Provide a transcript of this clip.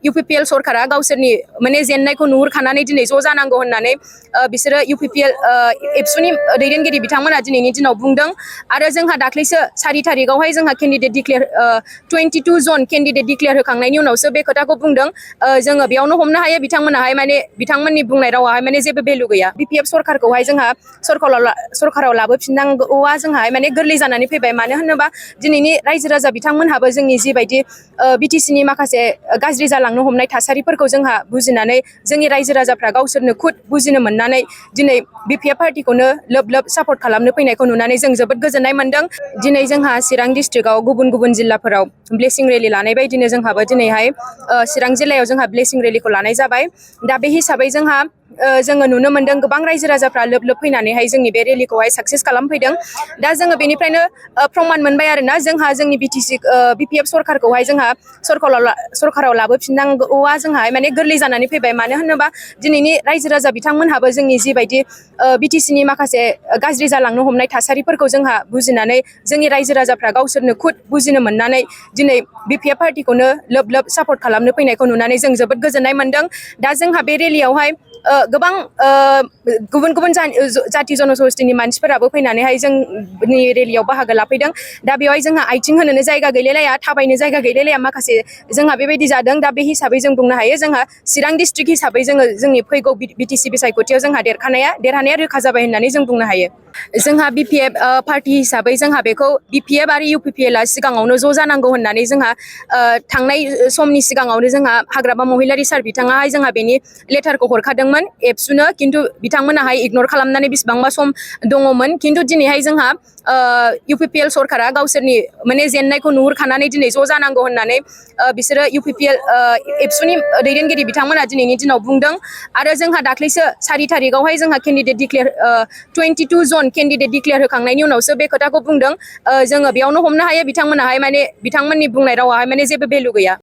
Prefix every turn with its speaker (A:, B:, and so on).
A: UPPL सरकारा गावसोरनि माने जेननायखौ नुहुरखानानै दिनै ज' जानांगौ होननानै बिसोरो UPPL एबसुनि दैदेनगिरि बिथांमोना दिनैनि दिनाव बुंदों आरो जोंहा दाख्लैसो 4 थारिखआवहाय जोंहा केन्डिडेट डिक्लेयार 22 जन केन्डिडेट डिक्लेयार होखांनायनि उनावसो बे खोथाखौ बुंदों जोङो बेयावनो हमनो हायो बिथांमोनाहाय माने बिथांमोननि बुंनाय रावाहाय माने जेबो भेलु गैया BPF सरकारखौहाय जोंहा सरकाराव लाबोफिननांगौआ जोंहा माने गोरलै जानानै फैबाय मानो होनोबा दिनैनि रायजो राजा बिथांमोनहाबो जोंनि जिबायदि BTCनि माखासे गाज्रि जालांनो हमनाय थासारिफोरखौ जोंहा बुजिनानै जोंनि रायजो राजाफ्रा गावसोरनो खुद बुजिनो मोननानै दिनै BPF पार्टिखौनो लोब लोब सापर्ट खालामनो फैनायखौ नुनानै जों जोबोद गोजोननाय मोनदों दिनै जोंहा चिरां डिस्ट्रिक्टआव गुबुन गुबुन जिल्लाफोराव ब्लेसिं रेलि लानाय बायदिनो जोंहाबो दिनैहाय चिरां जिल्लायाव जोंहा ब्लेसिं रेलिखौ लानाय जाबाय दा बे हिसाबै जोंहा जोङो नुनो मोनदों गोबां रायजो राजाफ्रा लोब लोब फैनानैहाय जोंनि बे रेलिखौहाय साक्सेस खालामफैदों दा जोङो बेनिफ्रायनो प्रमान मोनबाय आरोना जोंहा जोंनि BPF सरकारखौहाय जोंहा सरकाराव लाबोफिननांगौआ जोंहा माने गोरलै जानानै फैबाय मानो होनोबा दिनैनि रायजो राजा बिथांमोनहाबो जोंनि जिबायदि BTCनि माखासे गाज्रि जालांनो हमनाय थासारिफोरखौ जोंहा बुजिनानै जोंनि रायजो राजाफ्रा गावसोरनो खुद बुजिनो मोननानै दिनै BPF पार्टिखौनो लोब लोब सापर्ट खालामनो फैनायखौ नुनानै जों जोबोद गोजोननाय मोनदों दा जोंहा बे रेलियावहाय गोबां गुबुन गुबुन जाथि जन'गोष्ठीनि मानसिफोराबो फैनानैहाय जोंनि रेलियाव बाहागो लाफैदों दा बेवहाय जोंहा आथिं होनोनो जायगा गैलायलाया थाबायनो जायगा गैलायलाया माखासे जोंहा बेबायदि जादों दा बे हिसाबै जों बुंनो हायो जोंहा चिरां डिस्ट्रिक्ट हिसाबै जोङो जोंनि फैगौ BTC बिसायख'थियाव जोंहा देरहानाया रोखा जाबाय होननानै जों बुंनो हायो जोंहा BPF पार्टि हिसाबै जोंहा बेखौ BPF आरो UPPLआ सिगाङावनो ज' जानांगौ होननानै जोंहा थांनाय समनि सिगाङावनो जोंहा हाग्रामा महिलारि सार बिथाङाहाय जोंहा बेनि लेटारखौ हरखादोंमोन एबसुनो खिन्थु बिथांमोनाहाय इगनर खालामनानै बेसेबांबा सम दङमोन खिन्थु दिनैहाय जोंहा UPPL सरकारा गावसोरनि माने जेननायखौ नुहुरखानानै दिनै ज' जानांगौ होननानै बिसोरो UPPL एबसुनि दैदेनगिरि बिथांमोना दिनैनि दिनाव बुंदों आरो जोंहा दाख्लैसो 4 थारिखआवहाय जोंहा केन्डिडेट डिक्लेयार 22 जन केन्डिडेट डिक्लेयार होखांनायनि उनावसो बे खोथाखौ बुंदों जोङो बेयावनो हमनो हायो बिथांमोनाहाय माने बिथांमोननि बुंनाय रावाहाय माने जेबो भेलु गैया